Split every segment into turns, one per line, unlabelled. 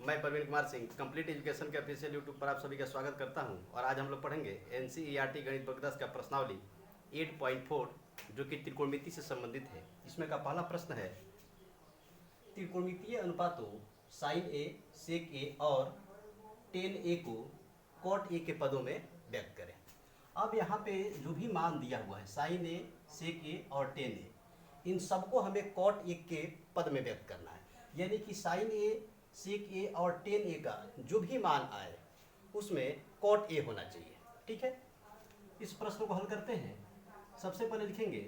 मैं Praveen Kumar Singh complete education के official YouTube पर आप सभी का स्वागत करता हूं और आज हम लोग पढ़ेंगे एनसीईआरटी गणित वर्ग 10 का प्रश्नावली 8.4 जो कि त्रिकोणमिति से संबंधित है। इसमें का पहला प्रश्न है, त्रिकोणमितीय अनुपातों साइन ए, सेक ए और टेन ए को कॉट ए के पदों में व्यक्त करें। अब यहाँ पे जो भी मान दिया हुआ है साइन ए, सेक ए और टेन ए, इन सबको हमें कॉट ए के पद में व्यक्त करना है। यानी कि साइन ए, सेक ए और टेन ए का जो भी मान आए उसमें कॉट ए होना चाहिए। ठीक है, इस प्रश्न को हल करते हैं। सबसे पहले लिखेंगे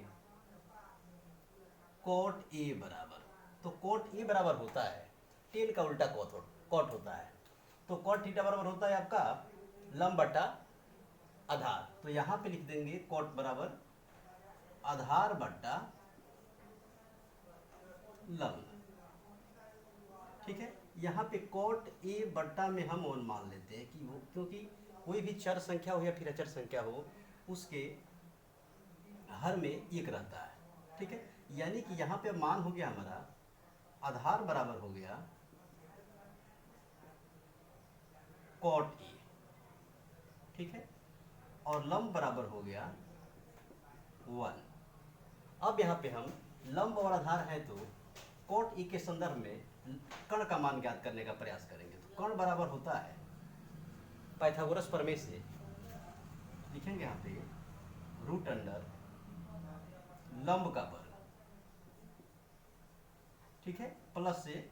कॉट ए बराबर, तो कॉट ए बराबर होता है टेन का उल्टा कॉट होता है। तो कॉट थीटा बराबर होता है आपका लंब बटा आधार। तो यहाँ पे लिख देंगे कॉट बराबर आधार बटा लंब। ठीक है, यहाँ पे कॉट ए बट्टा में हम वन मान लेते हैं कि वो, क्योंकि कोई भी चर संख्या हो या फिर अचर संख्या हो उसके हर में एक रहता है। ठीक है, यानी कि यहाँ पे मान हो गया हमारा आधार बराबर हो गया कॉट ए। ठीक है, और लंब बराबर हो गया 1। अब यहाँ पे हम लंब और आधार है तो कॉट ए के संदर्भ में कर्ण का मान ज्ञात करने का प्रयास करेंगे। तो कर्ण बराबर होता है पाइथागोरस प्रमेय से लिखेंगे यहाँ पे रूट अंडर लंब का वर्ग, ठीक है, प्लस से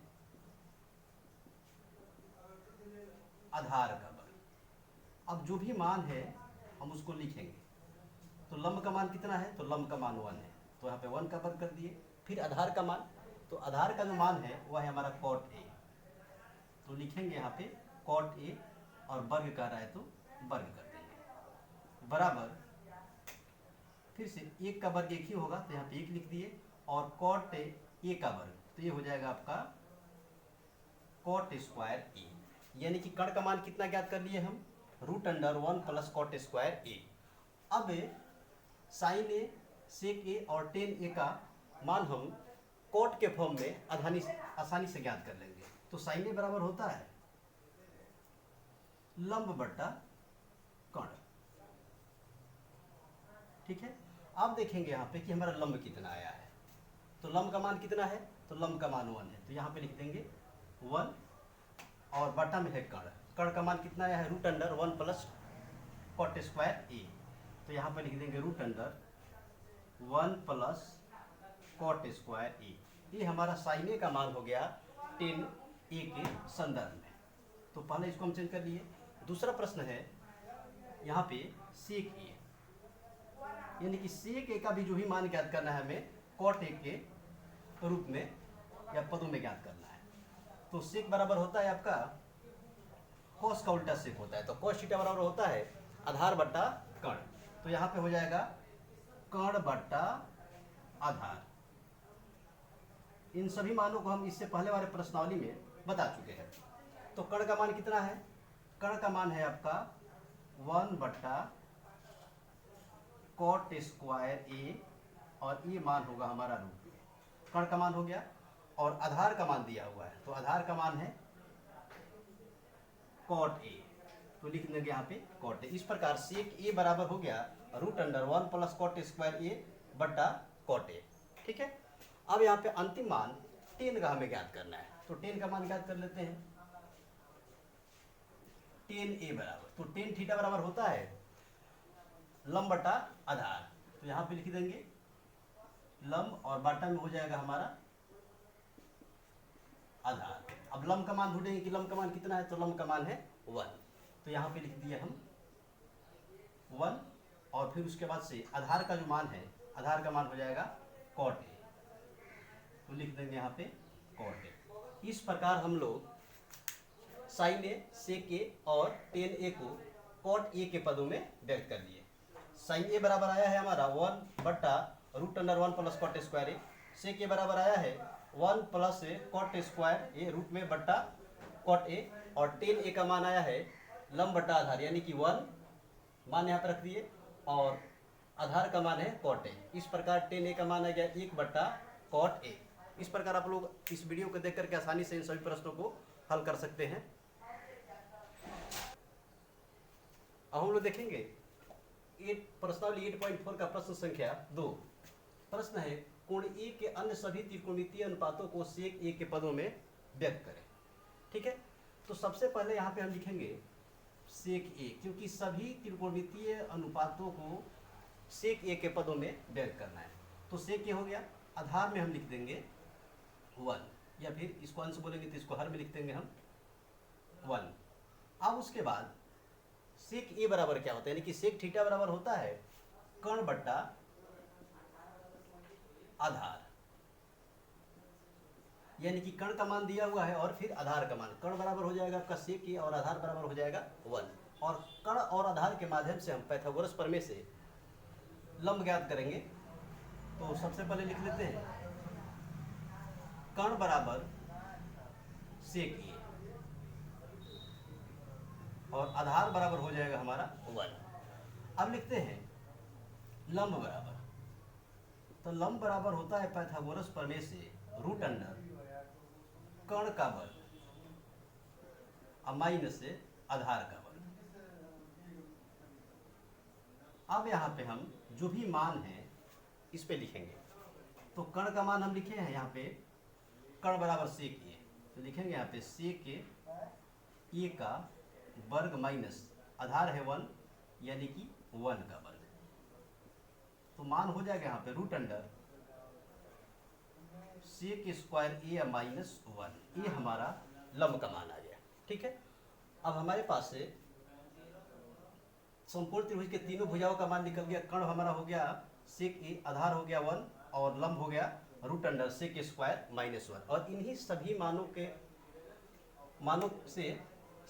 आधार का वर्ग। अब जो भी मान है हम उसको लिखेंगे। तो लंब का मान कितना है, तो लंब का मान 1 है, तो यहाँ पे 1 का वर्ग कर दिए। फिर आधार का मान, तो आधार का जो मान है वह है हमारा कॉट ए, तो लिखेंगे यहाँ पे कॉट ए और वर्ग कह रहा है तो वर्ग कर देंगे बराबर, फिर से एक का वर्ग एक ही होगा तो यहाँ पे एक लिख दिए, और कॉट ए का वर्ग, तो ये हो जाएगा आपका कॉट स्क्वायर ए। यानी कि कर्ण का मान कितना ज्ञात कर लिए हम, root under 1 plus cot square A. अब साइन ए, सेक ए और टेन ए का मान हम कॉट के फॉर्म में आसानी से ज्ञात कर लेंगे। तो साइन ए बराबर होता है लंब बट्टा कर्ण। ठीक है, अब देखेंगे यहाँ पे कि हमारा लंब कितना आया है। तो लंब का मान कितना है, तो लंब का मान 1 है, तो यहाँ पे लिख देंगे 1, और बट्टा में है कर्ण। कर्ण का मान कितना आया है, root under 1 plus cot square A, तो यहाँ पे लिख देंगे root under 1 plus cot square A. ये हमारा साइन ए का मान हो गया 10 ए के संदर्भ में। तो पहले इसको हम चेंज कर लिए। दूसरा प्रश्न है यहाँ पे सेक ए, यानी कि सेक ए का भी जो भी मान ज्ञात करना है हमें कॉट ए के रूप में या पदों में ज्ञात करना है। तो सेक बराबर होता है आपका कॉस का उल्टा सेक होता है, तो कॉस थीटा बराबर होता है आधार बट्टा कर्ण। तो यहाँ पे हो जाएगा कर्ण बट्टा आधार। इन सभी मानों को हम इससे पहले वाले प्रश्नावली में बता चुके हैं। तो कर्ण का मान कितना है, कर्ण का मान है आपका 1 बट्टा कॉट स्क्वायर ए, और ये मान होगा हमारा रूट में। कर्ण का मान हो गया, और आधार का मान दिया हुआ है, तो आधार का मान है कॉट ए, तो लिख देंगे यहाँ पे कॉट ए। इस प्रकार सेक ए बराबर हो गया root under 1 plus cot square A बट्टा कॉट ए। ठीक है, अब यहाँ पे अंतिम मान 10 का हमें ज्ञात करना है। तो 10 का मान ज्ञात कर लेते हैं। 10 ए बराबर, तो 10 थीटा बराबर होता है लंब बटा आधार, तो यहाँ पे लिख देंगे लंब, और बटा में हो जाएगा हमारा आधार। अब लंब का मान ढूंढेंगे कि लंब का मान कितना है, तो लंब का मान है 1, तो यहाँ पे लिख दिए हम 1, और फिर उसके बाद से आधार का जो मान है, आधार का मान हो जाएगा कॉट ए, तो लिख देंगे यहाँ पे कॉट ए। इस प्रकार हम लोग साइन ए, सेक ए और टेन ए को कॉट ए के पदों में व्यक्त कर लिए। साइन ए बराबर आया है हमारा 1 बट्टा root under 1 plus cot square A, sec A बराबर आया है 1 plus cot square A root में बट्टा कॉट ए, और टेन ए का मान आया है लंब बट्टा आधार, यानी कि 1 मान यहाँ पर रख दिए, और आधार का मान है कॉट ए। इस प्रकार टेन ए का मान आ गया 1 बट्टा कॉट ए। इस प्रकार आप लोग इस वीडियो को देख करके आसानी से इन सभी प्रश्नों को हल कर सकते हैं। अब हम लोग देखेंगे प्रश्नावली 8.4 का प्रश्न संख्या 2। प्रश्न है कोण ए के अन्य सभी त्रिकोणमितीय अनुपातों को सेक ए के पदों में व्यक्त करें। ठीक है, तो सबसे पहले यहाँ पे हम लिखेंगे सेक ए, क्योंकि सभी त्रिकोणमितीय अनुपातों को सेक ए के पदों में व्यक्त करना है। तो सेक ए हो गया, आधार में हम लिख देंगे 1, या फिर इसको अंश बोलेंगे तो इसको हर में लिख देंगे हम 1। अब उसके बाद सेक ए बराबर क्या होता है, यानी कि सेक थीटा बराबर होता है कर्ण बट्टा आधार, यानी कि कर्ण का मान दिया हुआ है और फिर आधार का मान। कर्ण बराबर हो जाएगा आपका सेक ए और आधार बराबर हो जाएगा 1, और कर्ण और आधार के माध्यम से हम पाइथागोरस प्रमेय से लंब ज्ञात करेंगे। तो सबसे पहले लिख लेते हैं कर्ण बराबर सेक ए और आधार बराबर हो जाएगा हमारा 1। अब लिखते हैं लंब बराबर, तो लंब बराबर होता है पाइथागोरस प्रमेय से रूट अंडर कर्ण का वर्ग माइनस से आधार का वर्ग। अब यहाँ पे हम जो भी मान है इस पे लिखेंगे। तो कर्ण का मान हम लिखे हैं यहाँ पे कर्ण बराबर सेक ए, तो लिखेंगे यहाँ पे सेक ए का वर्ग माइनस आधार है 1, यानी कि 1 का वर्ग। तो मान हो जाएगा यहाँ पे रूट अंडर सेक स्क्वायर ए माइनस 1, ये हमारा लंब का मान आ गया। ठीक है, अब हमारे पास से संपूर्ण त्रिभुज के तीनों भुजाओं का मान निकल गया। कर्ण हमारा हो गया सेक ए, आधार हो गया 1 और लंब हो गया root under sec square minus 1। और इन्हीं सभी मानों से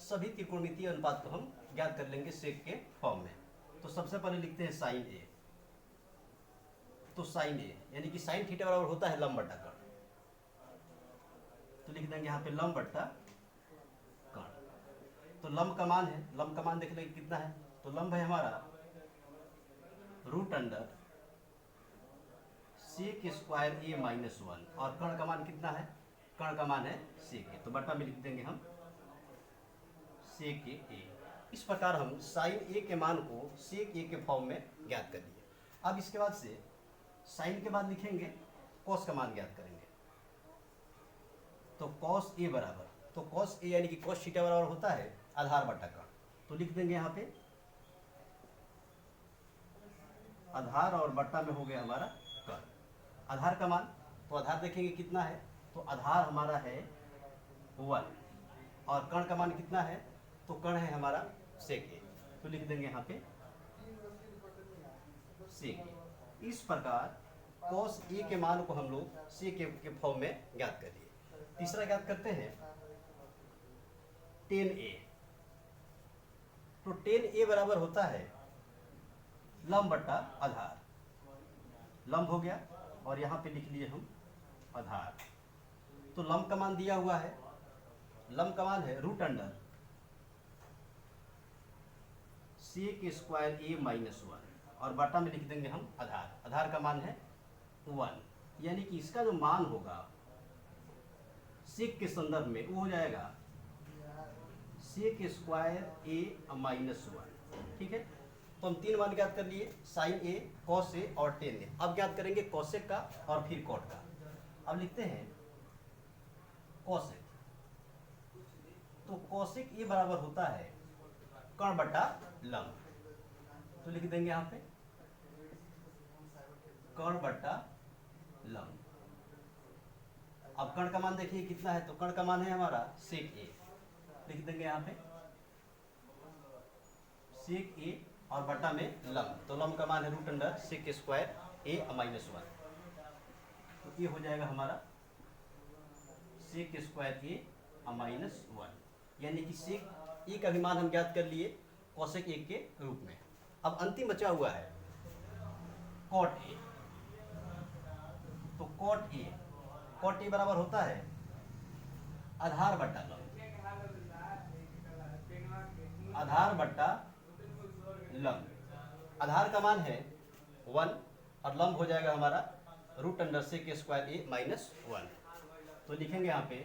सभी त्रिकोणमितीय अनुपात को हम ज्ञात कर लेंगे सेक के फॉर्म में। तो सबसे पहले लिखते हैं साइन ए। तो साइन ए यानी कि साइन थीटा बराबर होता है लंब बट्टा कर्ण, तो लिख देंगे यहाँ पे लंब बट्टा कर्ण। तो लंब का मान है, लंब का मान देख लेंगे कितना है। तो लंब है हमारा रूट अंडर सेक स्क्वायर ए माइनस 1 और कर्ण का मान कितना है, कर्ण का मान है सेक ए, तो बट्टा में लिख देंगे हम सेक ए। इस प्रकार हम साइन ए के मान को सेक ए के फॉर्म में ज्ञात कर लिए। अब इसके बाद से साइन के बाद लिखेंगे कॉस का मान ज्ञात करेंगे। तो कॉस ए बराबर, तो कॉस ए यानी कि कॉस थीटा बराबर होता है आधार बट्टा कर्ण, तो लिख देंगे यहाँ पे आधार और बट्टा में हो गया हमारा कर्ण। आधार का मान, तो आधार देखेंगे कितना है, तो आधार हमारा है 1 और कर्ण का मान कितना है, तो कर्ण है हमारा सेक ए, तो लिख देंगे यहाँ पे सेक ए। इस प्रकार कॉस ए के मान को हम लोग सेक ए के फॉर्म में ज्ञात कर लिए। तीसरा ज्ञात करते हैं टेन ए। तो टेन ए बराबर होता है लंब बट्टा आधार, लंब हो गया और यहाँ पे लिख लिए हम आधार। तो लंब का मान दिया हुआ है, लंब का मान है रूट अंडर सेक स्क्वायर ए माइनस 1 और बट्टा में लिख देंगे हम आधार। आधार का मान है 1, यानी कि इसका जो मान होगा सेक के संदर्भ में वो हो जाएगा सेक स्क्वायर ए माइनस 1। ठीक है, तो हम तीन मान ज्ञात कर लिए, साइन ए, कॉस ए और टेन ए। अब ज्ञात करेंगे कॉसेक का और फिर कॉट का। अब लिखते हैं कॉसेक। तो कॉसेक ए बराबर होता है कर्ण बट्टा लंब, तो लिख देंगे यहाँ पे कर्ण बट्टा लंब। अब कर्ण का मान देखिए कितना है, तो कर्ण का मान है हमारा सेक ए, लिख देंगे यहाँ पे सेक ए और बट्टा में लंब। तो लंब का मान है रूट अंडर सेक स्क्वायर ए माइनस 1, तो ये हो जाएगा हमारा सेक स्क्वायर ए माइनस 1, यानी कि सेक ए का भी मान हम ज्ञात कर लिए कॉसेक ए के रूप में। अब अंतिम बचा हुआ है कॉट ए। तो कॉट ए बराबर होता है आधार बट्टा लंब, आधार बट्टा लंब। आधार का मान है 1 और लंब हो जाएगा हमारा रूट अंडर सेक स्क्वायर ए माइनस 1, तो लिखेंगे यहाँ पे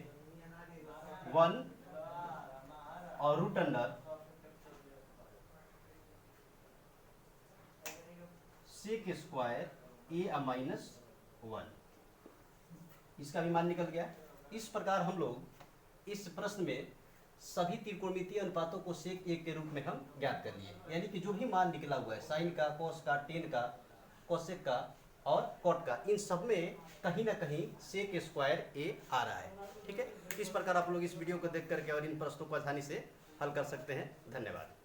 1 और रूट अंडर सेक स्क्वायर ए माइनस 1, इसका भी मान निकल गया। इस प्रकार हम लोग इस प्रश्न में सभी त्रिकोणमितीय अनुपातों को सेक 1 के रूप में हम ज्ञात कर लिए, यानी कि जो भी मान निकला हुआ है साइन का, कॉस का, टेन का, कोसेक का और कॉट का, इन सब में कहीं ना कहीं सेक स्क्वायर ए आ रहा है। ठीक है, इस प्रकार आप लोग इस वीडियो को देख करके और इन प्रश्नों को आसानी से हल कर सकते हैं। धन्यवाद।